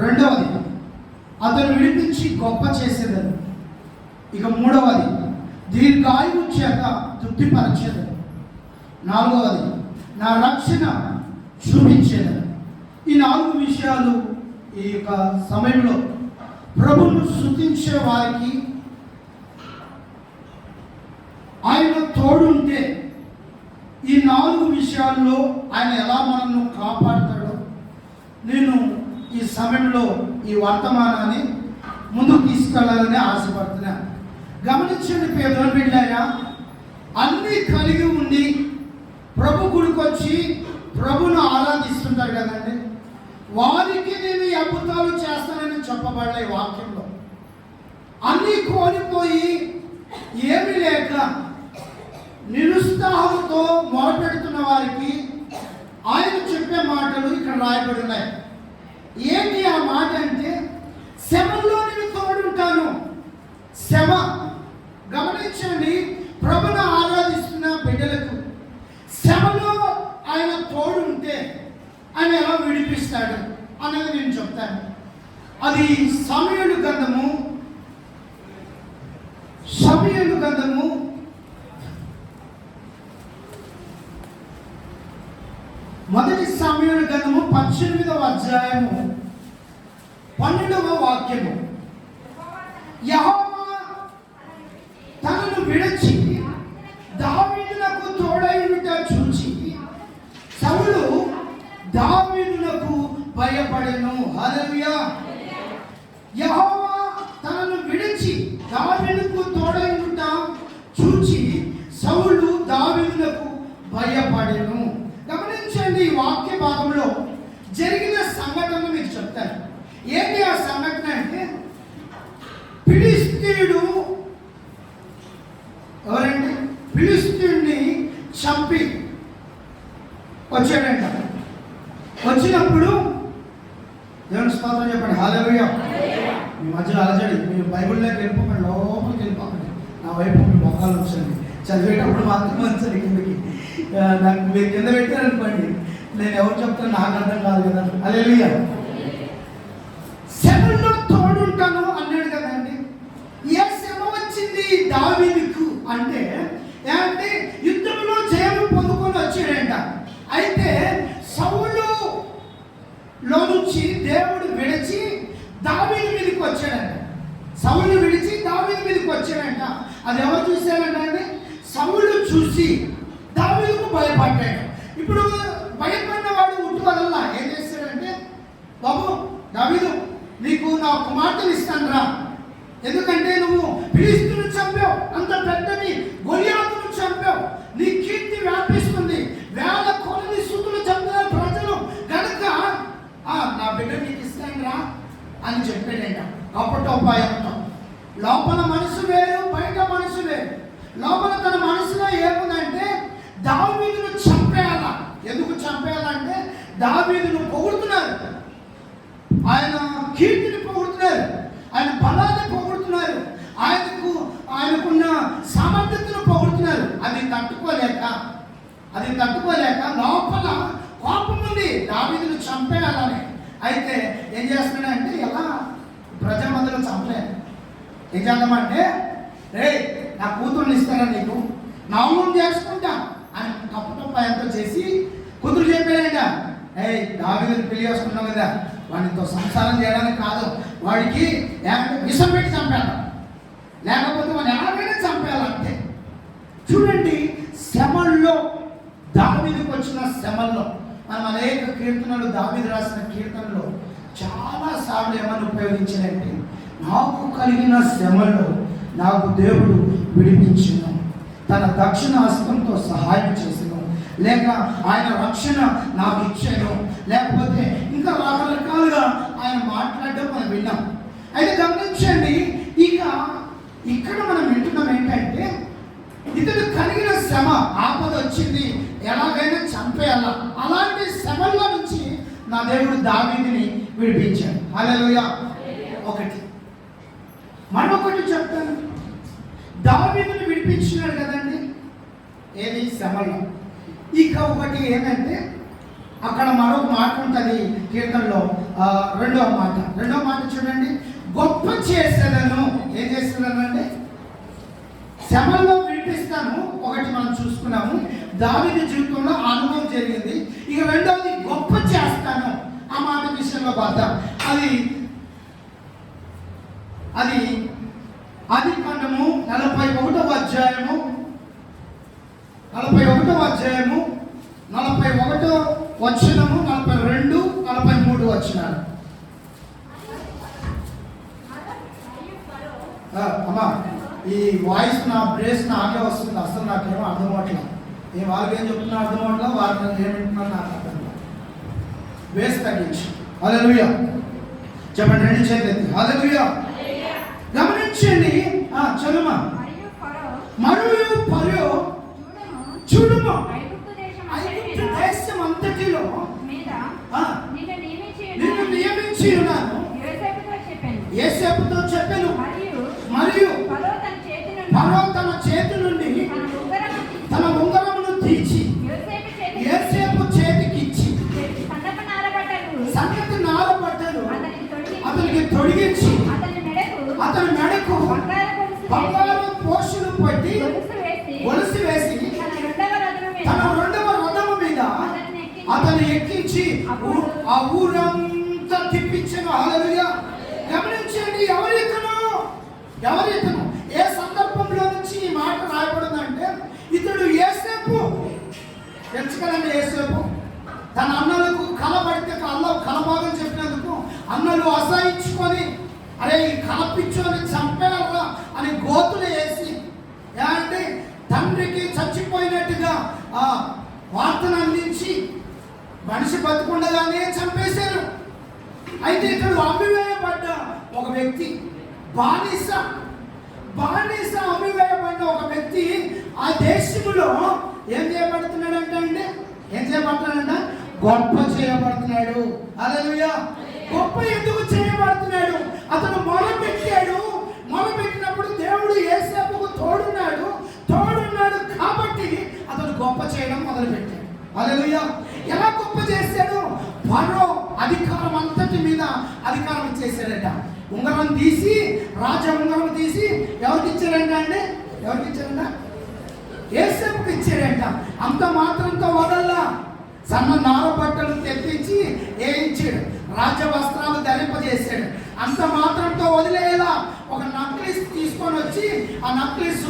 రెండవది, అతను విడిపించి గొప్ప చేసేదని. ఇక మూడవది, దీర్ఘాయువు చేత తృప్తిపరచేదని. నాలుగవది, నా రక్షణ చూపించేదని. ఈ 4 విషయాలు ఈ యొక్క సమయంలో ప్రభువును స్తుతించే వారికి ఆయన తోడుంటే ఈ 4 విషయాల్లో ఆయన ఎలా మనల్ని కాపాడుతాడో నేను ఈ సమయంలో ఈ వర్తమానాన్ని ముందుకు తీసుకెళ్లాలని ఆశపడుతున్నాను. గమనించండి పేదోని బిడ్డలారా, అన్నీ కలిగి ఉండి ప్రభు గుడికి వచ్చి ప్రభును ఆరాధిస్తుంటారు కదండి, వారికి నేను ఈ అద్భుతాలు చేస్తానని చెప్పబడలే వాక్యంలో. అన్నీ కోల్పోయి ఏమీ లేక నిరుత్సాహంతో మొరపెడుతున్న వారికి ఆయన చెప్పే మాటలు ఇక్కడ రాయబడి ఉన్నాయి. ఏంటి ఆ మాట అంటే, శ్రమలో నేను తోడుంటాను. శ్రమ, గమనించండి, ప్రభును ఆరాధిస్తున్న బిడ్డలకు శ్రమలో ఆయన తోడుంటే ఆయన ఎలా విడిపిస్తాడు అనేది నేను చెప్తాను. అది సమూయేలు గ్రంథము 1 సమూయేలు గ్రంథము 18వ అధ్యాయము 12వ వాక్యము. యెహోవా తనను విడిచి దావీదునకు తోడైయుట చూచి సౌలు దావీదునకు భయపడెను. హల్లెలూయా. యెహోవా తనను విడిచి దావీదునకు తోడైయుట చూచి సౌలు దావీదునకు భయపడెను. గమనించండి, ఈ వాక్య భాగంలో జరిగిన సంఘటన మీకు చెప్తాను. ఏంటి ఆ సంఘటన అంటే, ఫిలిష్తీయుడు ఎవరండి? ఫిలిష్తీయుడిని చంపి వచ్చాడంట. వచ్చినప్పుడు దేవుని స్తోత్రం చెప్పండి. హల్లెలూయా. మీ మధ్యలో అలజడి, మీరు బైబిల్లోకి వెళ్ళిపోకండి, లోపలికి వెళ్ళిపోకండి, నా వైపు మీ మొక్కలు వచ్చండి. చదివేటప్పుడు మాత్రం వచ్చండి కిందకి. నాకు మీరు కింద పెట్టారనుకోండి, నేను ఎవరు చెప్తాను నాకు అర్థం కాదు కదా. హల్లెలూయా. శ్రమలో తోడుంటాను అన్నాడు కదండి. ఏ శ్రమ వచ్చింది దావీదుకు అంటే, ఏమంటే యుద్ధంలో జయము పొందుకొని వచ్చాడంట. అయితే సౌలులో నుంచి దేవుడు విడిచి దావీదు మీదకి వచ్చాడంట. సౌలు విడిచి దావీదు మీదకి వచ్చాడంట. అది ఎవరు చూశారంటే, సౌలు చూసి దావీదుకు భయపడ్డాడు. ఇప్పుడు భయపడిన వాడు ఉట్టువదల్లా ఏం చేశాడంటే, బాబు దావీదు, నీకు నా కుమార్తెను ఇస్తాను రా, ఎందుకంటే నువ్వు ఫిలిష్తీయులను చంపావు, అంత పెద్దది గొలియాతును చంపావు, నీ కీర్తి వ్యాపిస్తుంది, వేల కొలది సుతులు చంపిన ప్రజలు కనుక నా బిడ్డ నీకు ఇస్తాను రా అని చెప్పాడంట. కపటోపాయంతో. లోపల మనసు వేరు, బయట మనసు వేరు. లోపల తన మనసులో ఏముందంటే, దావీదును చంపేయాలా. ఎందుకు చంపేయాలంటే, దావీదును పొగుడుతున్నారు, ఆయన కీర్తిని పొగుడుతున్నారు, ఆయన బలాన్ని పొగుడుతున్నారు, ఆయనకున్న సామర్థ్యతను పొగుడుతున్నారు. అది తట్టుకోలేక లోపల కోపం ఉంది, దావీదును చంపేయాలని. అయితే ఏం చేస్తున్నాడంటే, ఎలా ప్రజల మధ్యలో చంపలేదు. ఏం చేద్దామంటే, రే నా కూతుర్ని ఇస్తారా నీకు, నా ఊరు చేసుకుంటా అని కపటోపాయంతో చేసి కూతురు చెప్పాడంట, దావీదుని పెళ్లి చేసుకున్నావు కదా, వాడితో సంసారం చేయడానికి కాదు, వాడికి విషం పెట్టి చంపాలి, లేకపోతే వాడిని ఎలాగైనా చంపేయాలంటే. చూడండి, శ్రమల్లో దావీదుకు వచ్చిన శ్రమల్లో మనం అనేక కీర్తనలు, దావీదు రాసిన కీర్తనలో చాలా సార్లు ఏమని ఉపయోగించారంటే, నాకు కలిగిన శ్రమల్లో నాకు దేవుడు విడిపించును, తన దక్షిణ హస్తంతో సహాయం చేసను, లేక ఆయన రక్షణ నాకు ఇచ్చాను, లేకపోతే ఇంకా రకరకాలుగా ఆయన మాట్లాడడం మనం విన్నాం. అయితే గమనించండి, ఇక్కడ మనం వింటున్నాం ఏంటంటే, ఇతడు కలిగిన శ్రమ, ఆపద వచ్చింది, ఎలాగైనా చంపేయాల. అలాంటి శ్రమల్లో నుంచి నా దేవుడు దావీదుని విడిపించాడు. హల్లెలూయా. ఒకటి మరొకటి చెప్తాను, దావీదుని విడిపించినాడు కదండి, ఏది శ్రమలో. ఇక ఒకటి ఏంటంటే, అక్కడ మరొక మాట ఉంటుంది కీర్తనలో, రెండవ మాట చూడండి. గొప్ప చేసేదను. ఏం చేసేదనండి? శ్రమల్లో విడిపిస్తాను. ఒకటి మనం చూసుకున్నాము, దావీదు జీవితంలో అనుభవం జరిగింది. ఇక రెండవది గొప్ప చేస్తాను. ఆ మాట విషయంలో బాధ. అది ఆదికాండము 41వ అధ్యాయము 41వ వచనము, 42, 43 వచనాలు. అమ్మా, ఈ వాయిస్ నా బ్రేస్ నాకే వస్తుంది. అసలు నాకేమో అర్థం అవ్వట్లేదు. వాళ్ళకి ఏం చెప్తున్నా అర్థం అవ్వట్లేదు, వాళ్ళకి ఏమింటున్నారు నాకు అర్థం కాదు. బేస్ తగ్గించి హల్లెలూయా చెప్పండి. రెండు చేతులు హల్లెలూయా. గమనించండి. చదుమా. మరియు ఫరో చూడుము ఐగుప్తు దేశం అంతటిలో నిన్ను నియమించి ఉన్నాను. యోసేపుతో చెప్పాను. మరియు ఫరో తన చేతి నుండి తన ఉంగరమును తీర్చి యోసేపు చేతికి ఇచ్చి సన్నటి నారబట్టలు అతనికి తొడిగించి అతని మెడకు బంగారు పోషులు పట్టి గొలుసు వేసి తన రెండవ రథము మీద అతను ఎక్కించి ఆ ఊరంతా తిప్పించను. హల్లెలూయా. గమనించండి, ఎవరితను ఏ సందర్భంలో నుంచి ఈ మాట రాయబడిందంటే, ఇతడు యోసేపు తెలుసు కదండి. యోసేపు తన అన్నలకు కలబడితే కలభాగం చెప్పినందుకు అన్నలు అసహించుకొని, అరే ఈ కలపిచ్చోని చంపేయాలా అని గోతులు వేసి అంటే తండ్రికి చచ్చిపోయినట్టుగా ఆ వార్తను అందించి మనిషి బతుకుండగానే చంపేశారు. అయితే ఇక్కడ అమ్మివేయబడ్డ ఒక వ్యక్తి, బానిస అమ్మివేయబడ్డ ఒక వ్యక్తి ఆ దేశంలో ఏం చేయబడుతున్నాడంటే గొప్ప చేయబడుతున్నాడు. హల్లెలూయా. గొప్ప ఎందుకు చేయబడుతున్నాడు? అతను మొదలుపెట్టినప్పుడు దేవుడు యోసేపుకు తోడున్నాడు కాబట్టి అతను గొప్ప చేయడం మొదలుపెట్టాడు. హల్లెలూయా. ఎలా గొప్ప చేశాడు? ఫరో అధికారం అంతటి మీద అధికారం చేశాడట. ఉంగరం తీసి, రాజ ఉంగరం తీసి ఎవరికి ఇచ్చాడంట? యోసేపుకి ఇచ్చాడంట. అంత మాత్రంతో వదల్లా, సన్న నార బట్టలు తెప్పించి వేయించాడు, రాజ వస్త్రాలు ధరింపజేశాడు. అంత మాత్రంతో వదిలేలా ఒక నక్లీస్ తీసుకొని వచ్చి ఆ నక్లీస్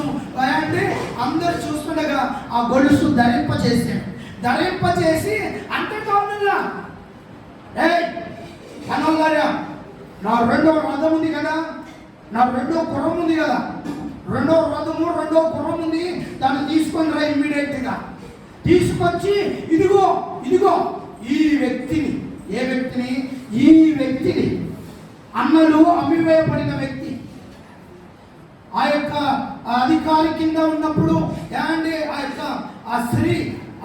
అంటే అందరు చూస్తుండగా ఆ గొలుసు ధరింపజేసి అంతటా కనల్లారా, నా రెండవ రథం ఉంది కదా, నా రెండో గుర్రం ఉంది కదా, రెండో గుర్రం ఉంది, దాన్ని తీసుకొని రా ఇమ్మీడియట్గా. తీసుకొచ్చి ఇదిగో ఈ వ్యక్తిని, ఈ వ్యక్తిని అన్నలు అమ్మివేయబడిన వ్యక్తి, ఆ యొక్క అధికారి కింద ఉన్నప్పుడు ఆ స్త్రీ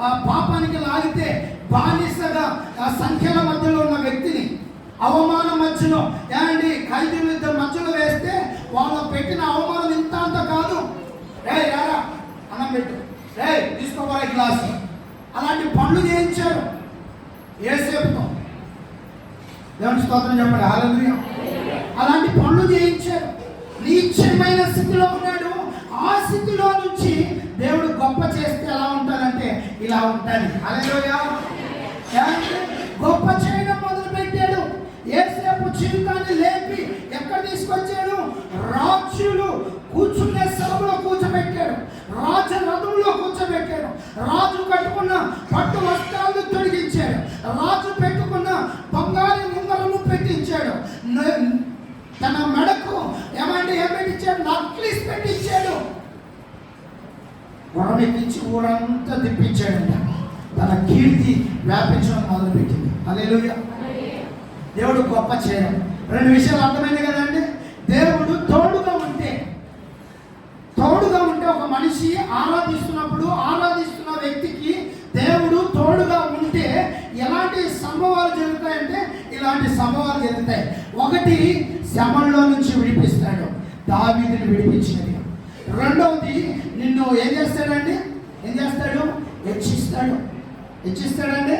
ఆ పాపానికి లాగితే బానిసగా ఆ సంఖ్యల మధ్యలో ఉన్న వ్యక్తిని అవమానం మధ్యలో ఖైదీలు ఇద్దరు మధ్యలో వేస్తే వాళ్ళు పెట్టిన అవమానం ఇంత అంత కాదు. రారా అన్నం పెట్టు, తీసుకోవాలి గ్లాస్, అలాంటి పనులు చేయించారు యోసేపుతో. దేవుని స్తోత్రం చెప్పండి. హల్లెలూయా. అలాంటి పనులు చేయించారు. నీచమైన స్థితిలో ఉన్నాడు. ఆ స్థితిలో నుంచి దేవుడు గొప్ప చేస్తే ఎలా ఉంటాడంటే ఇలా ఉంటాడు. హల్లెలూయా. గొప్ప చేయడం మొదలు పెట్టాడు. యోసేపు జీవితాన్ని లేపి ఎక్కడ తీసుకొచ్చాడు? రాజులు కూర్చునే సభలో కూర్చోబెట్టాడు, రాజ రథంలో కూర్చోబెట్టాడు, రాజు కట్టుకున్న పట్టు వస్త్రాలు తొలగించాడు, రాజు పెట్టుకున్న బంగారు ఉంగరము పెట్టించాడు, తన మెడకు ఏం పెట్టించాడు? నక్లీస్ పెట్టించాడు, ఎక్కించి ఊరంతా తిప్పించాడంట. తన కీర్తి వ్యాపించడం మొదలుపెట్టింది. హల్లెలూయా. దేవుడు గొప్ప చేయడం. రెండు విషయాలు అర్థమైంది కదండి. దేవుడు తోడుగా ఉంటే ఒక మనిషి ఆరాధిస్తున్న వ్యక్తికి దేవుడు తోడుగా ఉంటే ఎలాంటి సంభవాలు జరుగుతాయంటే ఇలాంటి సంభవాలు జరుగుతాయి. ఒకటి, శ్రమల్లో నుంచి విడిపిస్తాడు, దావీదుని విడిపించినది. రెండవది, నిన్ను ఏం చేస్తాడు? హెచ్చిస్తాడండి.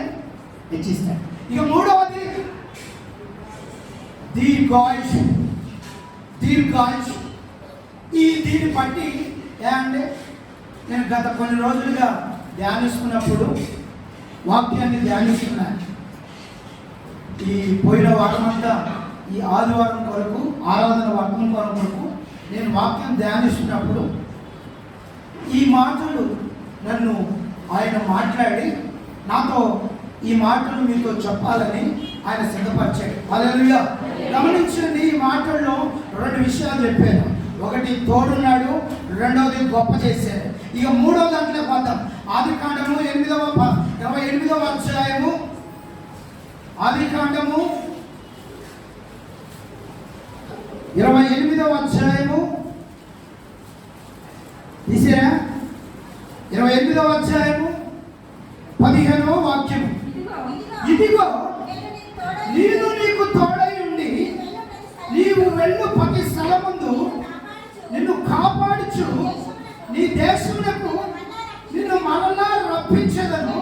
ఇక మూడవది, దీర్ఘాయుషు. దీన్ని బట్టి అంటే నేను గత కొన్ని రోజులుగా ధ్యానిస్తున్నప్పుడు వాక్యాన్ని ధ్యానిస్తున్నాను. ఈ పోయిన వారం అంతా ఈ ఆదివారం కొరకు ఆరాధన వాక్యం కొరకు నేను వాక్యం ధ్యానిస్తున్నప్పుడు ఈ మాటలు నన్ను ఆయన మాట్లాడి నాతో ఈ మాటలు మీతో చెప్పాలని ఆయన సిద్ధపరిచాడు. హల్లెలూయా. గమనించండి, ఈ మాటల్లో 2 విషయాలు చెప్పాను. ఒకటి తోడున్నాడు, రెండవది గొప్ప చేశాడు. ఇక 3వ దాంట్లో పోతాం. ఆదికాండము 28వ అధ్యాయము. ఆదికాండము 28వ అధ్యాయము తీసారా? 28వ అధ్యాయము 15వ వాక్యము. ఇదిగో నేను నీకు తోడై ఉండి నీవు వెళ్ళు ప్రతి స్థలమందు నిన్ను కాపాడుచు నీ దేశమునకు నిన్ను మరలా రప్పించదను,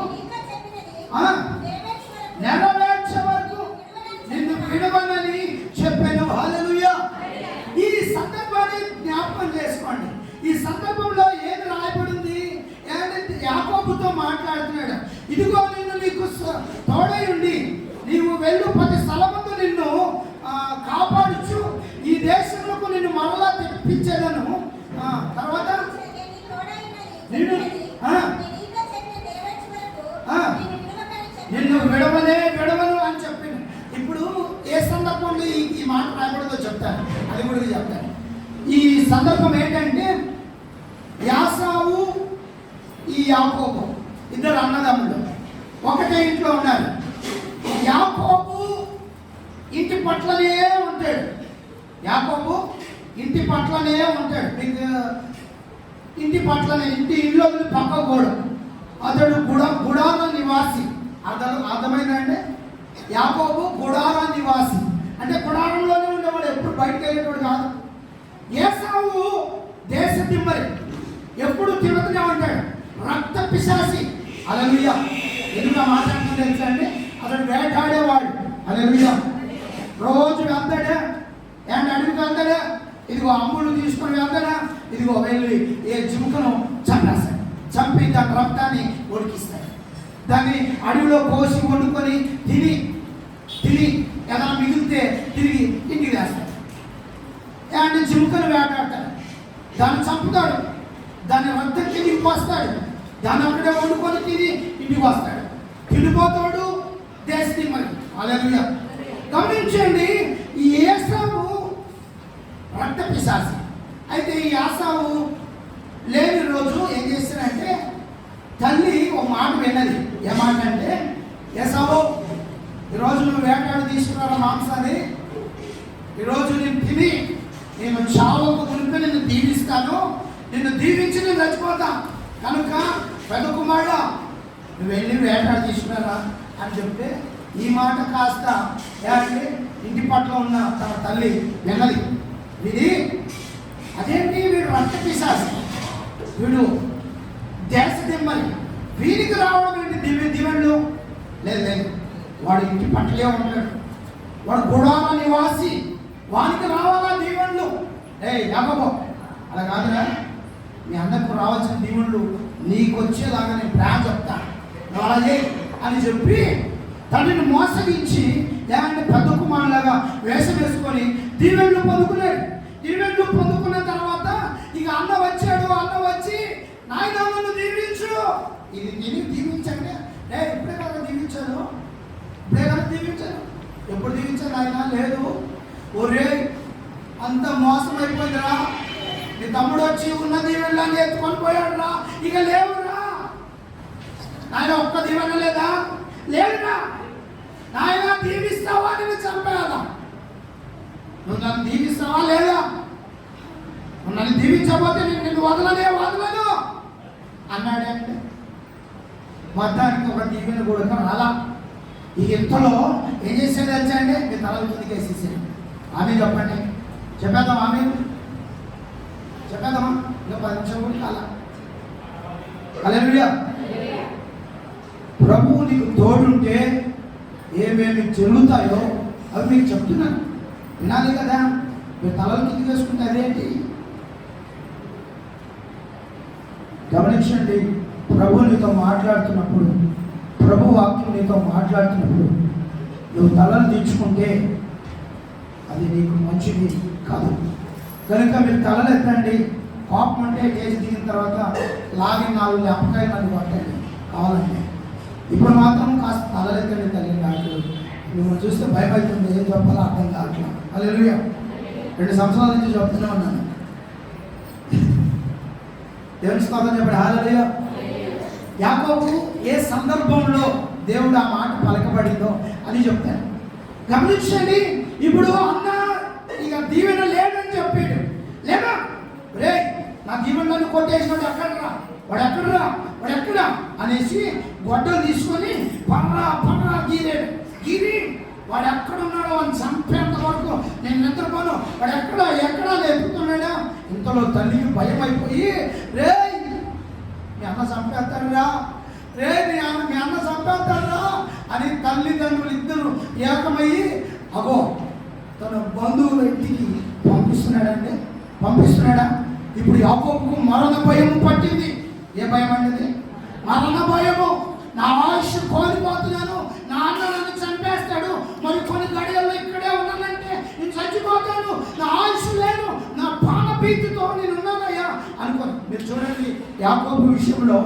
నెరవేర్చే వరకు నిన్ను విడవనని చెప్పాను. హల్లెలూయా. ఈ సందర్భాన్ని జ్ఞాపకం చేసుకోండి. ఈ సందర్భంలో ఏమి రాయబడింది? యాకోబుతో మాట్లాడుతున్నాడు. ఇదిగో నేను నీకు తోడై ఉండి నీవు వెళ్ళు ప్రతి స్థలమందు నిన్ను కాపాడుచు ఈ దేశంలోకి నిన్ను మరలా తెప్పించేదను. తర్వాత నిన్ను విడవను అని చెప్పింది. ఇప్పుడు ఏ సందర్భంలో ఈ మాట రాయబడదో చెప్తాను, అది కూడా చెప్తాను. ఈ సందర్భం ఏంటంటే యాసావు ఈ యాకోబు ఇద్దరు అన్నదమ్ములు ఒకటే ఇంట్లో ఉన్నారు. యాకోబు ఇంటి పట్లనే ఉంటాడు. ఇంటి ఇల్లు పక్క గోడ. అతడు గుడార నివాసి. అర్థమైందంటే యాకోబు గుడార నివాసి అంటే గుడారంలోనే ఉండేవాడు, ఎప్పుడు బయటకు వెళ్ళేవాడు కాదు. ఏసావు దేశ తిమ్మరి, ఎప్పుడు తిరుగుతూనే ఉంటాడు, రక్త పిశాసి. హల్లెలూయా. ఎందుకు మాట్లాడుతూ తెలుసా అండి? అతడు వేటాడేవాడు. హల్లెలూయా. రోజు వెళ్తాడా అండ్ అడవికి వెళ్తాడా, ఇదిగో అమ్ముడు తీసుకొని వెళ్తాడా, ఇదిగో వెళ్ళి ఏ జిముకను చంపేస్తాడు. చంపి దాని రక్తాన్ని ఉడికిస్తాడు. దాన్ని అడవిలో కోసి వండుకొని తిని ఏదైనా మిగిలితే తిరిగి ఇంటికి వేస్తాడు. అండ్ జిముకను వేటాడతాడు, దాన్ని చంపుతాడు, దాన్ని రక్తం తిరిగి వస్తాడు, దాన్ని అక్కడే వండుకొని తిని ఇంటికి వస్తాడు. తినిపోతాడు దేశం మరి. హల్లెలూయా. గమనించండి, ఈ ఏసావు రక్త పిశాసి. అయితే ఈ యాసావు లేని రోజు ఏం చేస్తాడంటే తల్లి ఒక మాట విన్నది. ఏ మాట అంటే, ఏసావు ఈరోజు నువ్వు వేటాడు తీసుకున్నారా మాంసాన్ని, ఈరోజు నేను తిని నేను చావకు మునిపి నిన్ను దీవిస్తాను, నిన్ను దీవించి నేను చచ్చిపోతా, కనుక పెద్ద కుమారుడా నువ్వు వెళ్ళి వేటాడు తీసుకున్నారా అని చెప్తే ఈ మాట కాస్త ఇంటి పట్ల ఉన్న తన తల్లి విన్నది. ఇది అదేంటి, వీడు రక్త పిశాసి, వీడు దేశ దిమ్మని, వీరికి రావడం ఏంటి దివెళ్ళు? లేదు, వాడు ఇంటి పట్లే ఉంటాడు, వాడు గుడార నివాసి, వానికి రావాలా దీవెళ్ళు? యాకోబు అలా కాదురా, మీ అందరికి రావాల్సిన దీవెళ్ళు నీకు వచ్చేలాగా నేను ప్లాన్ చెప్తాను, అలాగే అని చెప్పి తనని మోసగించి పెద్ద కుమారులాగా వేషం వేసుకొని దీవెళ్ళు పొందుకున్నాడు. దీవెళ్ళు పొందుకున్న తర్వాత ఇక అన్న వచ్చి నాయన నన్ను దీవించు, ఇది తిని దీవించండి. ఇప్పుడే కదా దీవించాను, ఎప్పుడు దీవించాను ఆయన? లేదు. ఒరే అంత మోసం అయిపోయిందిరా, నీ తమ్ముడు వచ్చి ఉన్న దీవెళ్ళని ఎత్తుకొని పోయాడు రా, ఇక లేవురా నాయన, ఒక్క దీవెన లేదురా నాయన, దీవిస్తావా? నేను చంపేయాలా? నువ్వు నన్ను దీవిస్తావా లేదా? నువ్వు నన్ను దీవించకపోతే నిన్ను వదలను అన్నాడంటే మొత్తానికి ఒక దీవెన కూడా రాలా. ఈ ఇంతలో ఏం చేసేది తెలుసా అండి? మీ తల కిందకి వేసేసాడు. ఆమె చెప్పండి, చెప్పేద్దామా? ఇంకా 10 నిమిషాలు కూడా కాలా. హల్లెలూయా. ప్రభువు నీకు తోడుంటే ఏమేమి జరుగుతాయో అవి మీకు చెప్తున్నాను. వినాలి కదా. మీరు తలలు కిందికి వేసుకుంటే అదేంటి? గమనించండి, ప్రభు నీతో మాట్లాడుతున్నప్పుడు, ప్రభు వాక్యం నీతో మాట్లాడుతున్నప్పుడు నువ్వు తలలు దించుకుంటే అది నీకు మంచిది కాదు. కనుక మీరు తలలు ఎత్తండి. కోపం అంటే చేసి దిగిన తర్వాత లాగిన 4 లేపకాయలు నన్ను కొట్టండి కావాలంటే. ఇప్పుడు మాత్రం కాస్త తలలెత్తండి. తల్లి నాకు మిమ్మల్ని చూస్తే భయం అవుతుంది, ఏం చెప్పాలో అర్థం కావట్లా. హల్లెలూయా. 2 సంవత్సరాల నుంచి చెప్తూనే ఉన్నాను. దేవుని స్తోత్రం చెప్పండి. హల్లెలూయా. యాకోబు ఏ సందర్భంలో దేవుడు ఆ మాట పలకబడిందో అని చెప్తాను. గమనించండి. ఇప్పుడు అన్న ఇక దీవెన లేదని చెప్పాడు. లేదా రే నా దీవెనలను కొట్టేసినాడు, ఎక్కడరా వాడు, ఎక్కడరా వాడు, ఎక్కడా అనేసి గొడ్డలు తీసుకొని పర్రా గీరాడు. గీరి వాడు ఎక్కడున్నాడో అని చంపేంత వరకు నేను నిద్రపోను, వాడు ఎక్కడా లేపుతున్నాడా. ఇంతలో తల్లికి భయం అయిపోయి, రే మీ అన్న చంపేస్తాడురా, రే మీ అన్న చంపేస్తాడురా అని తల్లిదండ్రులు ఇద్దరు ఏకమయ్యి అగో తన బంధువుల ఇంటికి పంపిస్తున్నాడా. ఇప్పుడు యాకోబుకు మరణ భయం పట్టింది. ఏ భయం అనేది? మరణ భయము. నా ఆయుష్ కోల్పోతున్నాను, నా అన్న నన్ను చంపేస్తాడు, మరి కొన్ని గడియల్లో ఇక్కడే ఉన్నానంటే నేను చచ్చిపోతాను, నా ఆయుష్ లేదు, నా ప్రాణభీతితో నేను ఉన్నానయ్యా అనుకోను. మీరు చూడండి, యాకోబు విషయంలో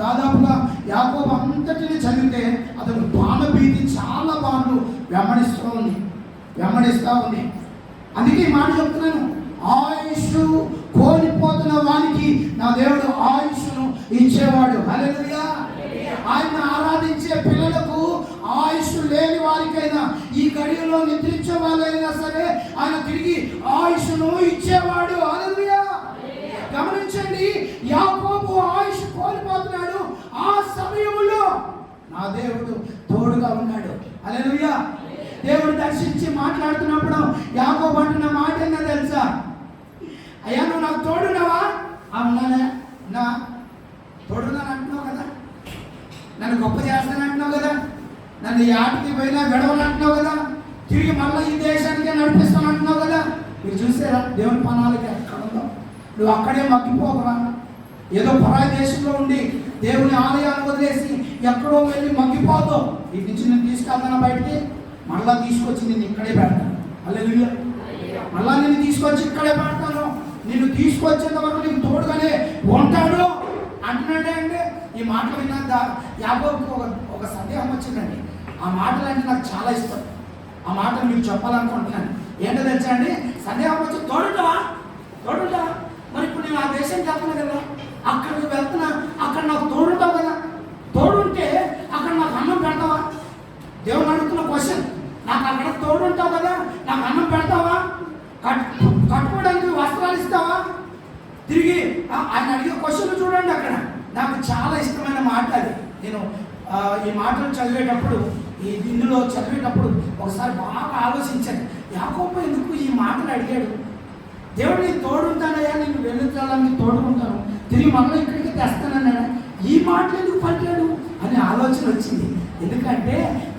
దాదాపుగా యాకోబు అంతటిని చదివితే అతను ప్రాణభీతి చాలా బాగా వెంబడిస్తూ ఉంది. అందుకే ఈ మాట చెప్తున్నాను, ఆయుష్ కోల్పోతున్న వానికి నా దేవుడు ఆయుష్ను ఇచ్చేవాడు. హల్లెలూయా. ఆయన ఆరాధించే పిల్లలకు ఆయుష్ లేని వారికైనా, ఈ గడియలో నిద్రించే వాళ్ళైనా సరే ఆయన తిరిగి ఆయుష్ను ఇచ్చేవాడు. హల్లెలూయా. గమనించండి, యాకోబు ఆయుష్ కోల్పోతున్నాడు, ఆ సమయంలో నా దేవుడు తోడుగా ఉన్నాడు. హల్లెలూయా. దేవుడు దర్శించి మాట్లాడుతున్నప్పుడు యాకోబు అంటున్న మాట ఏందో తెలుసా? అయ్యా నువ్వు నాకు తోడున్నావా? అవునానే, నా తోడున్నాను అంటున్నావు కదా, నన్ను గొప్ప చేస్తానంటున్నావు కదా, నన్ను యాటికి పోయినా విడవనంటున్నావు కదా, తిరిగి మళ్ళీ ఈ దేశానికి నడిపిస్తానంటున్నావు కదా. మీరు చూసారా దేవుని పనాలకి ఎక్కడ ఉందో? నువ్వు అక్కడే మగ్గిపోకరా. ఏదో పరాయి దేశంలో ఉండి దేవుని ఆలయాన్ని వదిలేసి ఎక్కడో వెళ్ళి మగ్గిపోతావు. వీటి నుంచి నేను తీసుకెళ్తాను బయటికి, మళ్ళా తీసుకొచ్చి నేను ఇక్కడే పెడతాను. హల్లెలూయా. మళ్ళా నేను తీసుకొచ్చి ఇక్కడే పెడతాను, నిన్ను తీసుకొచ్చేంత వరకు నీకు తోడుగానే ఉంటాడు అంటున్నాడే. అంటే ఈ మాటలు విన్నాక యాకోబుకు ఒక సందేహం వచ్చిందండి. ఆ మాటలు అంటే నాకు చాలా ఇష్టం. ఆ మాటలు మీకు చెప్పాలనుకుంటున్నాను. ఏంటో తెలుసా అండి? సందేహం వచ్చి తోడుంటావా మరి ఇప్పుడు నేను ఆ దేశానికి వెళ్తున్నా కదా, అక్కడ నువ్వు వెళ్తున్నా, అక్కడ నాకు తోడుంటావు కదా, తోడుంటే అక్కడ నాకు అన్నం పెడతావా? దేవుడు అడుగుతున్న క్వశ్చన్. నాకు అక్కడ తోడుంటావు కదా, నాకు అన్నం పెడతావా? కట్టుకోవడానికి వస్త్రాలు ఇస్తావా? తిరిగి ఆయన అడిగే క్వశ్చన్ చూడండి. అక్కడ నాకు చాలా ఇష్టమైన మాట అది. నేను ఈ మాటలు చదివేటప్పుడు, ఇందులో చదివేటప్పుడు ఒకసారి బాగా ఆలోచించాను. యాకోబు ఎందుకు ఈ మాటలు అడిగాడు? దేవుడు నేను తోడుంటానయ్యా, నేను వెళ్ళాలని తోడుకుంటాను, తిరిగి మళ్ళీ ఇక్కడికి తెస్తానన్నాడా, ఈ మాటలు ఎందుకు పలికాడు అనే ఆలోచన వచ్చింది. ఎందుకంటే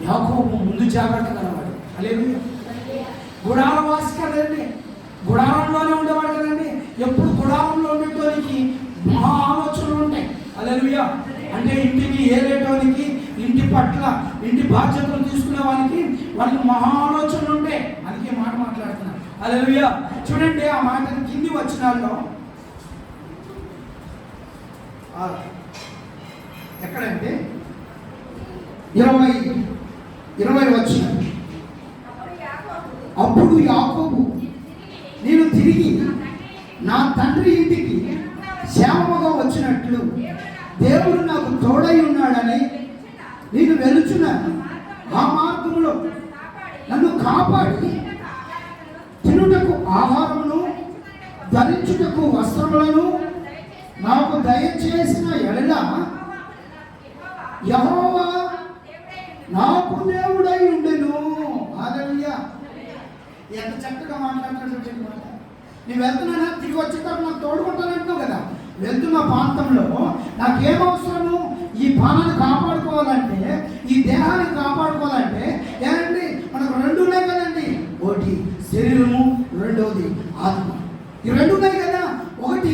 యాకోబు ముందు జాగ్రత్త కలవాడు. హల్లెలూయా. గుడారవాసి కదండి, గుడారంలోనే ఉండేవాడు కదండి. ఎప్పుడు గుడారంలో ఉండేటోనికి మహా ఆలోచనలు ఉంటాయి. హల్లెలూయా. అంటే ఇంటిని ఏలేటోనికి, ఇంటి పట్ల ఇంటి బాధ్యతలు తీసుకునే వాళ్ళకి మహా ఆలోచనలు ఉంటాయి. అందుకే మాట మాట్లాడుతున్నాను. హల్లెలూయా. చూడండి ఆ మాటని కింది వచనాల్లో ఎక్కడంటే 20 వచనం. అప్పుడు యాకోబు నేను తిరిగి నా తండ్రి ఇంటికి క్షేమముగా వచ్చినట్లు దేవుడు నాకు తోడై ఉన్నాడని నేను వెలుచున్నాను. ఆ మార్గంలో నన్ను కాపాడి తినుటకు ఆహారమును, ధరించుటకు వస్త్రములను నాకు దయచేసిన ఎడల యెహోవా నాకు దేవుడై ఉండెను. హల్లెలూయా. ఎంత చక్కగా మాట్లాడుతున్నాడు. నేను వెళ్తున్నానా, తిరిగి వచ్చేటప్పుడు నాకు తోడుకుంటానంటున్నావు కదా. వెళ్తున్న ప్రాంతంలో నాకేం అవసరము? ఈ ప్రాణాన్ని కాపాడుకోవాలంటే, ఈ దేహాన్ని కాపాడుకోవాలంటే ఏంటండి, మనకు 2 ఉన్నాయి కదండి. ఒకటి శరీరము, రెండవది ఆత్మ. ఈ రెండు ఉన్నాయి కదా. ఒకటి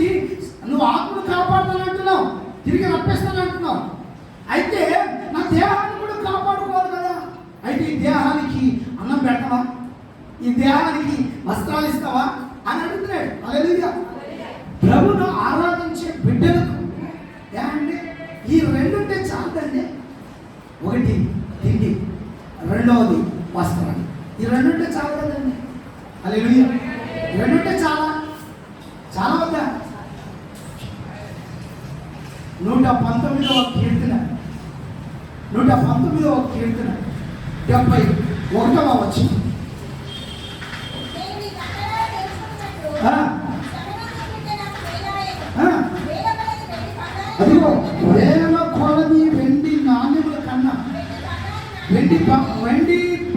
నువ్వు ఆత్మను కాపాడుతానంటున్నావు, తిరిగి రప్పిస్తానంటున్నావు. అయితే నా దేహాన్ని కూడా కాపాడుకోవాలి కదా. అయితే ఈ దేహానికి అన్నం పెడతావా, ఈ దేహానికి వస్త్రాలు ఇస్తావా అని అడుగుతున్నాడు. హల్లెలూయా. ప్రభును ఆరాధించే బిడ్డలకు ఏమండి ఈ రెండుంటే చాలండి. ఒకటి తిండి, రెండవది వస్త్రాలు. ఈ రెండుంటే చాలు కదండి. హల్లెలూయా. రెండుంటే చాలా చాలా వద్దా. 119వ కీర్తన 71వ వచనం. అదిగో వేల కొలది వెండి నాణ్యముల కన్నా, వెండి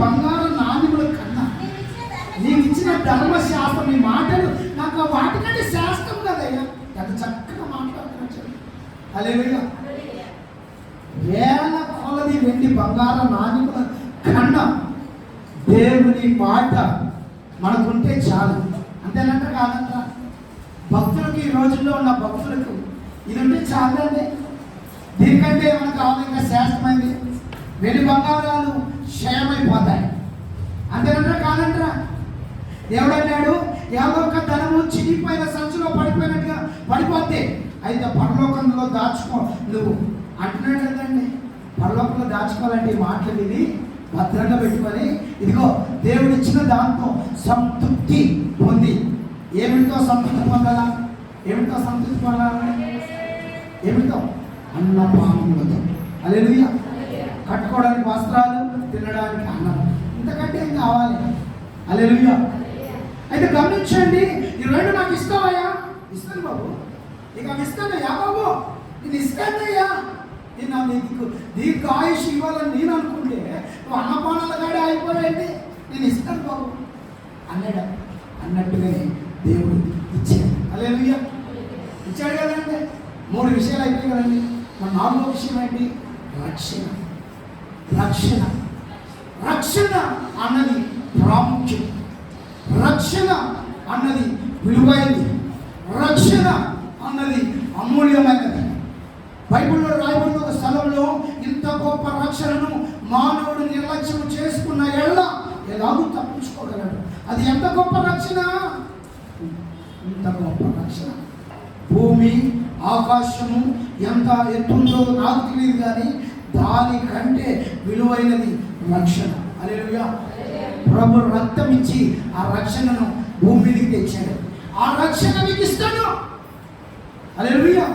బంగారు నాణ్యముల కన్నా నీవు ఇచ్చిన ధర్మశాస్త్రం, నీ మాటలు నాకు వాటికంటే శాస్త్రం కదయ్యా. ఎంత చక్కగా మాట్లాడుతున్నాడు. హల్లెలూయా. వేల కొలది వెండి బంగారు నాణ్యముల కన్నా దేవుని మాట మనకుంటే చాలు. అంతేనంట కాదంట. భక్తులకు, ఈ రోజుల్లో ఉన్న భక్తులకు ఇది ఉంటే చాలండి. దీనికంటే ఏమైనా కావాలి? ఇంకా శాస్త్రమైంది. వెండి బంగారాలు క్షయమైపోతాయి. అంతేనంట కాదంటరా. దేవుడు అన్నాడు, యావొక్క ధనము చినిపోయిన సంచులో పడిపోయినట్టుగా పడిపోతే అయితే పరలోకంలో దాచుకో నువ్వు అంటున్నాడు కదండి. పరలోకంలో దాచుకోవాలంటే ఈ మాటలు విని భద్రంగా పెట్టుకొని, ఇదిగో దేవుడు ఇచ్చిన దాంతో సంతృప్తి పొంది. ఏమిటితో సంతృప్తి పొందాలా? ఏమిటితో సంతృప్తి పొందాలి? ఏమిటితో? అన్నపానములతో. హల్లెలూయా. కట్టుకోవడానికి వస్త్రాలు, తినడానికి అన్నం, ఇంతకంటే ఏం కావాలి? హల్లెలూయా. అయితే గమనించండి, ఈ రెండు నాకు ఇస్తావయ్యా? ఇస్తాను బాబు. నీకు అవి ఇస్తానయ్యా బాబు, ఇది ఇస్తానయ్యా. నేను నీకు దీర్ఘ ఆయుష్ ఇవ్వాలని నేను అనుకుంటే నువ్వు అన్నపానాల కాడే అయిపోయాయండి. నేను ఇస్తాను బాబు అన్నాడు. అన్నట్టుగానే దేవుడు ఇచ్చాడు. హల్లెలూయా. ఇచ్చాడు కదండి. 3 విషయాలు అయిపోయాయి కదండి. మన 4వ విషయం ఏంటి? రక్షణ. రక్షణ రక్షణ అన్నది ప్రాముఖ్యం. రక్షణ అన్నది విలువైనది. రక్షణ అన్నది అమూల్యమైనది. బైబిల్లో రాయబడిన ఒక స్థలంలో ఇంత గొప్ప రక్షణను మానవుడు నిర్లక్ష్యం చేసుకున్న ఎలాగూ తప్పించుకోగలడు. అది ఎంత గొప్ప రక్షణ! ఇంత గొప్ప రక్షణ. భూమి ఆకాశము ఎంత ఎత్తుందో నాకు తెలియదు, కానీ దానికంటే విలువైనది రక్షణ. హల్లెలూయా. ప్రభు రక్తం ఇచ్చి ఆ రక్షణను భూమి మీదకి తెచ్చాడు. ఆ రక్షణ మీకు ఇస్తాను. హల్లెలూయా.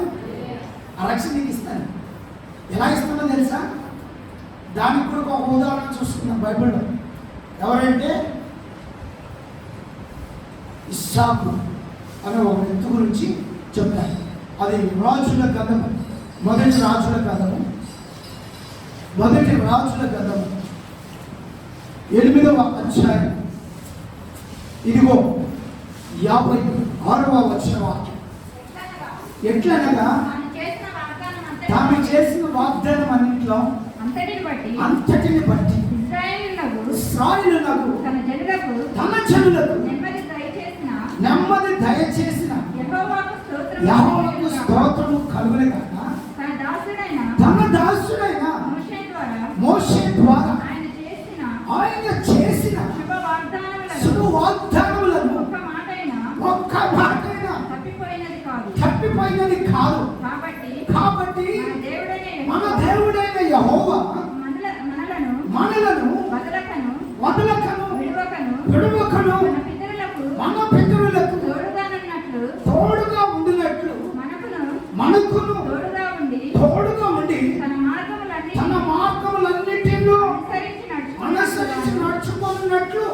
ఆ రక్షణ నీకు ఇస్తాను. ఎలా ఇస్తానో తెలుసా? దానికి కూడా ఒక ఉదాహరణ చూసుకున్నాం బైబిల్లో. ఎవరంటే ఇస్సాకు అనే ఒక వ్యక్తి గురించి చెప్తారు. అది రాజుల గ్రంథము, మొదటి రాజుల గ్రంథము 8వ అధ్యాయం. ఇదిగో 56వ వచన వాక్యం. ఎట్లనగా తాము చేసిన వాగ్దానం అన్నింటిలో అంతటిని బట్టి ఇశ్రాయేలునకు తన జనులకు నెమ్మది దయచేసిన యెహోవాకు స్తోత్రము కలుగునుగాక. తన దాసుడైన మోషే ద్వారా ఆయన చేసిన శుభ వాగ్దానములను ఒక్క మాటైనా తప్పిపోయినది కాదు. కాబట్టి మన దేవుడైన యెహోవా మనలను వదలకను విడువకను మన పితరులకు తోడుగా ఉండినట్లు మనకును తోడుగా ఉండి తన మార్గములన్నిటిలో అనుసరించి నడుచుకున్నట్లు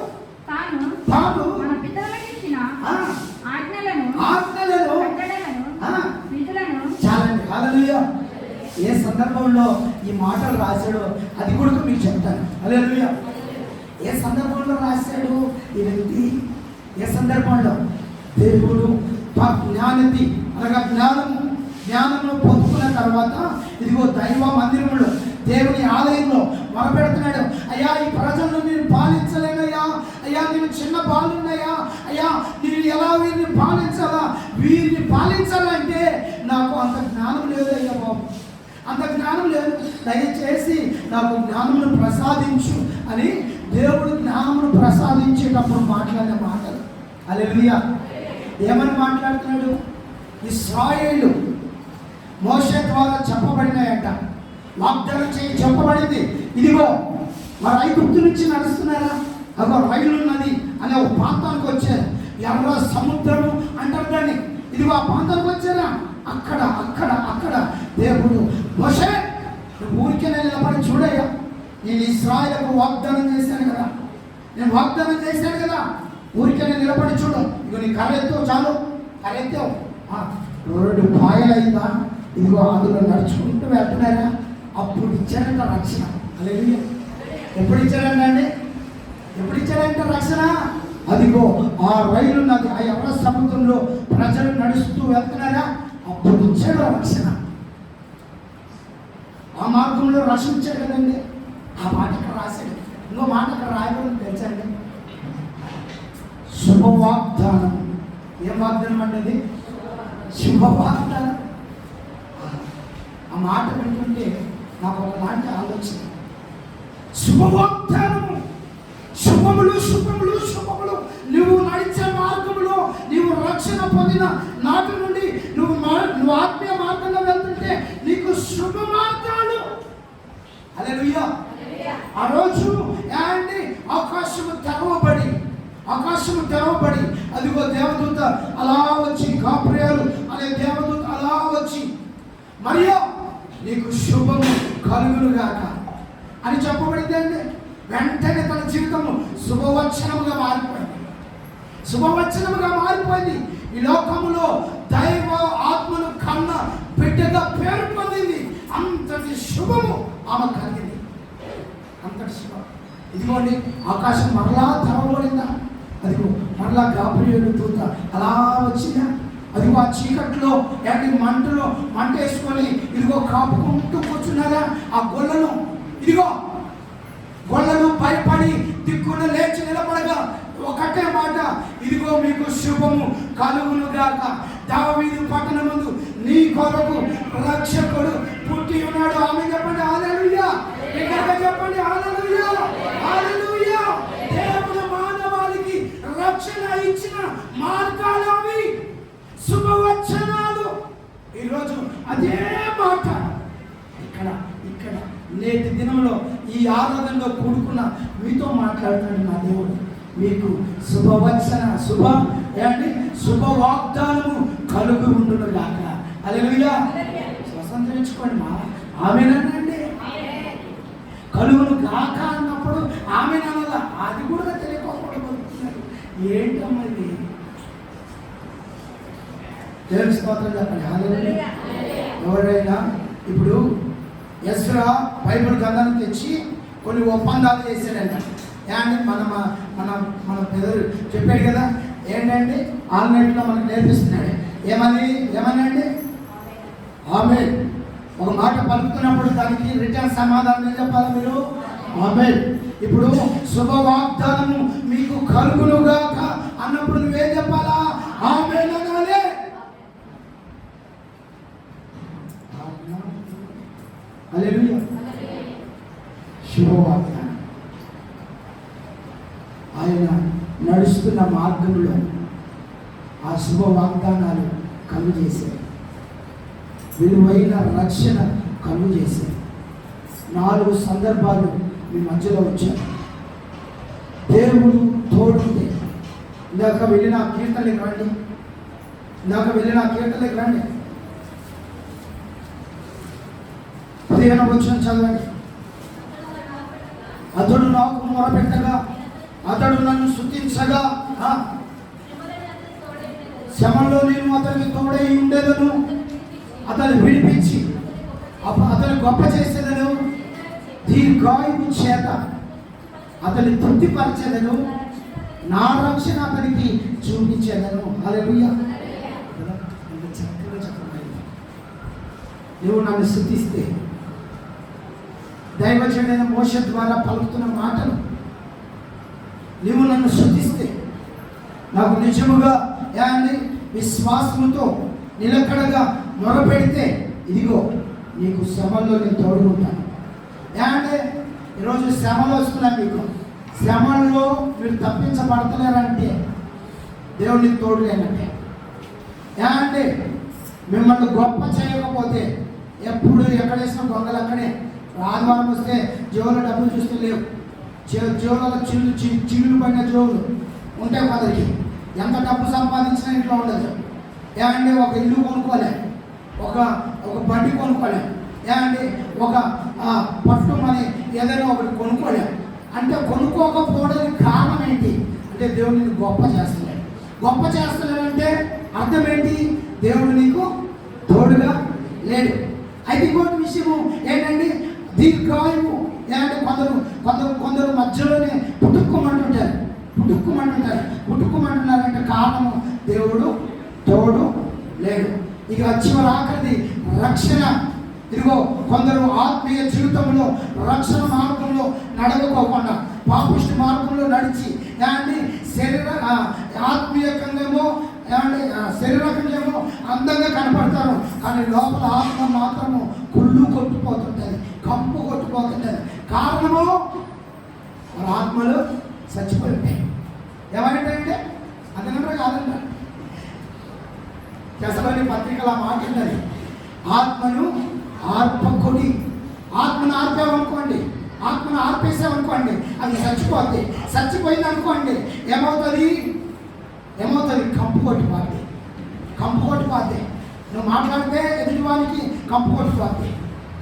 తాను మన పితరులకు ఇచ్చిన ఆజ్ఞలను చాలండి. హల్లెలూయా. ఏ సందర్భంలో ఈ మాటలు రాశాడో అది కూడా మీకు చెప్తాను. హల్లెలూయా. ఏ సందర్భంలో రాశాడు ఈ వ్యక్తి? ఏ సందర్భంలో? దేవుడు జ్ఞానతి అనగా జ్ఞానము పొందుకున్న తర్వాత ఇదిగో దైవ మందిరంలో, దేవుని ఆలయంలో మొరపెడుతున్నాడు. అయ్యా, ఈ ప్రజలను నేను పాలించలేనయ్యా, అయ్యా నేను చిన్న బాలున్నాయా అయ్యా, నేను ఎలా వీరిని పాలించాలా, వీరిని పాలించాలంటే నాకు అంత జ్ఞానం లేదయ్యా బాబు, అంత జ్ఞానం లేదు, దయచేసి నాకు జ్ఞానమును ప్రసాదించు అని దేవుడు జ్ఞానమును ప్రసాదించేటప్పుడు మాట్లాడిన మాటలు. హల్లెలూయా. ఏమని మాట్లాడుతున్నాడు? ఇశ్రాయేలు మోషే ద్వారా చెప్పబడినాయంట, వాగ్దానం చేయి చెప్పబడింది. ఇదిగో మరి ఐగుప్తు నుంచి నడుస్తున్నారా, అదో రైలు ఉన్నది అనే ఒక ప్రాంతానికి వచ్చారు. ఎర్ర సముద్రము అంటారు దాన్ని. ఇదిగో ఆ ప్రాంతానికి వచ్చారా, అక్కడ అక్కడ అక్కడ దేవుడు మోషే నువ్వు ఊరికే నిలబడి చూడయ్యా, నేను ఇశ్రాయేలుకు వాగ్దానం చేశాను కదా, నేను వాగ్దానం చేశాను కదా, ఊరికే నిలబడి చూడు, ఇదిగో నీ కర్రెత్తావు చాలు, కర్రెత్తావు 2 పాయలైందా, ఇదిగో అందులో నడుచుకుంటూ వెళ్తున్నారా, అప్పుడు ఇచ్చారంట రక్షణ. హల్లెలూయా. ఎప్పుడు ఇచ్చారంటే ఎప్పుడు ఇచ్చారంట రక్షణ? అదిగో ఆ రైలు ఉన్నది, ఆ ఎర్ర సముద్రంలో ప్రజలు నడుస్తూ వెళ్తున్నారా, అప్పుడు ఇచ్చాడు రక్షణ. ఆ మార్గంలో రక్షించాడు కదండి. ఆ మాట ఇక్కడ రాశాడు. ఇంకో మాట ఇక్కడ రాయడం తెలుసండి, శుభవాగ్దానం. ఏం వాగ్దానం అంటే? శుభవాగ్దానం. ఆ మాట వింటుంటే నాకు ఒకలాంటి ఆలోచన. శుభవాగ్దానము, శుభములు శుభములు శుభములు. నువ్వు నడిచే మార్గంలో నీవు రక్షణ పొందిన నాటి నుండి నువ్వు ఆత్మీయ మార్గంలో వెళ్తుంటే నీకు శుభ మార్గాలు. హల్లెలూయా. ఆ రోజు ఏంటి? ఆకాశము తెరవబడి అదిగో దేవదూత అలా వచ్చి, గాబ్రియేలు అనే దేవదూత అలా వచ్చి, మరియు నీకు శుభము కలుగునుగాక అని చెప్పబడింది అండి. వెంటనే తన జీవితము శుభవచనముగా మారిపోయింది. ఈ లోకములో దైవ ఆత్మను కన్న బిడ్డగా పేరు పొందింది. అంతటి శుభము ఆమె కలిగింది, అంతటి శుభం. ఇదిగోండి ఆకాశం మరలా తెరవబడిందా, అదిగో మరలా గాబ్రియేలు దూత అలా వచ్చిందా, అదిగో ఆ చీకట్లో మంటలో మంట వేసుకొని ఇదిగో కాపుకుంటూ కూర్చున్నారా ఆ గొల్లను. ఇదిగో గొల్లను భయపడి దిక్కున లేచి నిలబడగా ఒకటే మాట, ఇదిగో మీకు శుభము కలుగునుగాక, దావీదు పట్టణమందు నీ కొరకు రక్షకుడు పుట్టి ఉన్నాడు. ఆమె చెప్పండి హల్లెలూయా. ఇక్కడ చెప్పండి హల్లెలూయా, హల్లెలూయా. దేవుడు మానవాళికి రక్షణ ఇచ్చిన మార్గాలు అవి, శుభవచనాలు. ఈరోజు అదే మాట ఇక్కడ నేటి దినంలో ఈ ఆరాధనలో కూడుకున్న మీతో మాట్లాడుతున్నాడు నా దేవుడు. మీకు శుభవచన శుభ వాగ్దానము కలుగు ఉండును గాక. హల్లెలూయా. స్వతంత్రించుకోండి మా ఆమేనండి. కలుగును గాక అన్నప్పుడు ఆమేనన్నదా, అది కూడా తెలియకపోవడం. ఏంటమ్మా ఇది? దేవుని స్తోత్రం చెప్పండి హల్లెలూయా. ఎవరైనా ఇప్పుడు ఎజ్రా బైబిల్ గ్రంథాన్ని తెచ్చి కొన్ని ఒప్పందాలు చేశాడంట. ఏంటంటే మన పెద్దలు చెప్పాడు కదా, ఏంటంటే ఆన్లైన్లో మనకు నేర్పిస్తున్నాడు. ఏమని అంటే ఆమేన్. ఒక మాట పలుకుతున్నప్పుడు దానికి రిటర్న్ సమాధానం ఏం చెప్పాలి మీరు? ఆమేన్. ఇప్పుడు శుభవాగ్దానము మీకు కలుగునుగాక అన్నప్పుడు నువ్వేం చెప్పాలా? ఆమేన్ అనాలి. హల్లెలూయా. శుభవాగ్దానం. ఆయన నడుస్తున్న మార్గంలో ఆ శుభ వాగ్దానాలు కలుగు చేశాయి, విలువైన రక్షణ కలుగు చేశాయి. 4 సందర్భాలు మీ మధ్యలో వచ్చారు. దేవుడు తోడుంటే. ఇందాక వెళ్ళిన కీర్తనకి రండి, రండి. 15వ వచనం చదవండి. అతడు నాకు మొరపెట్టగా, అతడు నన్ను స్తుతించగా, శ్రమలో నేను అతనికి తోడై ఉండేదను, అతను విడిపించి అతను గొప్ప చేసేదను, దీర్ఘాయువు చేత అతని తృప్తిపరిచేదను, నా రక్షణ అతనికి చూపించేదను. హల్లెలూయా. చక్కగా చెప్పండి. నువ్వు నన్ను స్తుతిస్తే, దైవజనుడైన మోషే ద్వారా పలుకుతున్న మాటలు నువ్వు నన్ను స్తుతిస్తే, నాకు నిజముగా ఏమండి విశ్వాసంతో నిలకడగా మొరపెడితే ఇదిగో నీకు శ్రమల్లో నేను తోడుకుంటాను. ఏమంటే ఈరోజు శ్రమలు వస్తున్నాయి, మీకు శ్రమల్లో మీరు తప్పించబడతలేరంటే దేవుడికి తోడు లేనంటే. ఏమంటే మిమ్మల్ని గొప్ప చేయకపోతే ఎప్పుడు ఎక్కడేసిన గొంగలు అక్కడే. ఆదివారం వస్తే జోవుల డబ్బులు చూస్తే లేవు, జోవుల చిల్లులు పడిన జోవులు ఉంటాయి కొందరికి. ఎంత డబ్బు సంపాదించినా ఇంట్లో ఉండదు. ఏమంటే ఒక ఇల్లు కొనుక్కోలే, ఒక బండి కొనుక్కోలే, ఏమంటే ఒక పట్టు మని ఏదైనా ఒకటి కొనుక్కోలే. అంటే కొనుక్కోకపోవడానికి కారణం ఏంటి అంటే దేవుడిని గొప్ప చేస్తలేడు. గొప్ప చేస్తలేడంటే అర్థం ఏంటి? దేవుడు నీకు తోడుగా లేడు. అయితే ఇంకోటి విషయము ఏంటండి, దీర్ఘాయువు. ఏమంటే కొందరు మధ్యలోనే పుట్టుకోమంటున్నారంటే కారణము దేవుడు తోడు లేడు. ఇక చివరి ఆఖరిది రక్షణ. ఇదిగో కొందరు ఆత్మీయ జీవితంలో రక్షణ మార్గంలో నడవకోకుండా పాపిష్టి మార్గంలో నడిచి ఏమండి ఆత్మీయకంగామో ఏమండి శరీరకంగామో అందంగా కనపడతారు, కానీ లోపల ఆత్మ మాత్రము కుళ్ళు కొట్టుపోతుంటుంది, కంపు కొట్టుపోతుంటుంది. కారణము వాళ్ళ ఆత్మలు చచ్చిపోయింటాయి. ఏమంటే అదనంటారు కాదంటారు. తెసలోని పత్రికల మాట ఉన్నది, ఆత్మను ఆర్పకుడి. ఆత్మను ఆర్పేమనుకోండి, ఆత్మను ఆర్పేసామనుకోండి అది చచ్చిపోయింది అనుకోండి ఏమవుతుంది? కంపు కొట్టిపోద్ది. నువ్వు మాట్లాడితే ఎదుటివానికి కంపు కొట్టిపోద్ది.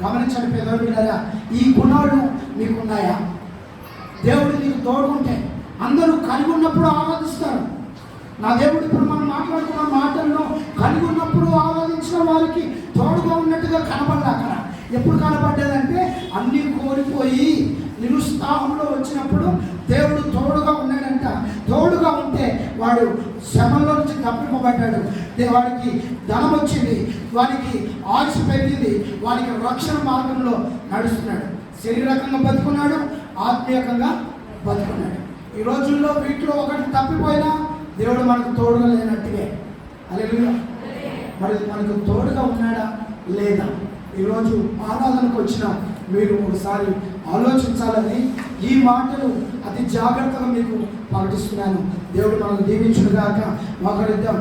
గమనించండి పేదోడు కదా, ఈ గుణాలు మీకున్నాయా? దేవుడు నీకు తోడుకుంటే అందరూ కలిగి ఉన్నప్పుడు ఆరాధిస్తారు. నా దేవుడు ఇప్పుడు మనం మాట్లాడుకున్న మాటల్లో కలిగి ఉన్నప్పుడు ఆరాధించిన వారికి తోడుగా ఉన్నట్టుగా కనపడదు. అక్కడ ఎప్పుడు కనపడ్డదంటే అన్నీ కోల్పోయి నిరుత్సాహంలో వచ్చినప్పుడు దేవుడు తోడుగా ఉన్నాడంట. తోడుగా ఉంటే వాడు శ్రమంలో నుంచి తప్పింపబడ్డాడు, వాడికి ధనం వచ్చింది, వాడికి ఆయుష్ పెరిగింది, వాడికి రక్షణ మార్గంలో నడుస్తున్నాడు. శరీరకంగా బతుకున్నాడు, ఆత్మీయంగా బతుకున్నాడు. ఈ రోజుల్లో వీటిలో ఒకటి తప్పిపోయినా దేవుడు మనకు తోడుగా లేనట్టుగా. హల్లెలూయా. మరి మనకు తోడుగా ఉన్నాడా లేదా? ఈరోజు ఆరాధనకు వచ్చిన మీరు ఒకసారి ఆలోచించాలని ఈ మాటలు అతి జాగ్రత్తగా మీకు ప్రకటిస్తున్నాను. దేవుడు మనల్ని దీవించుగాక. ఒకరిద్దాం.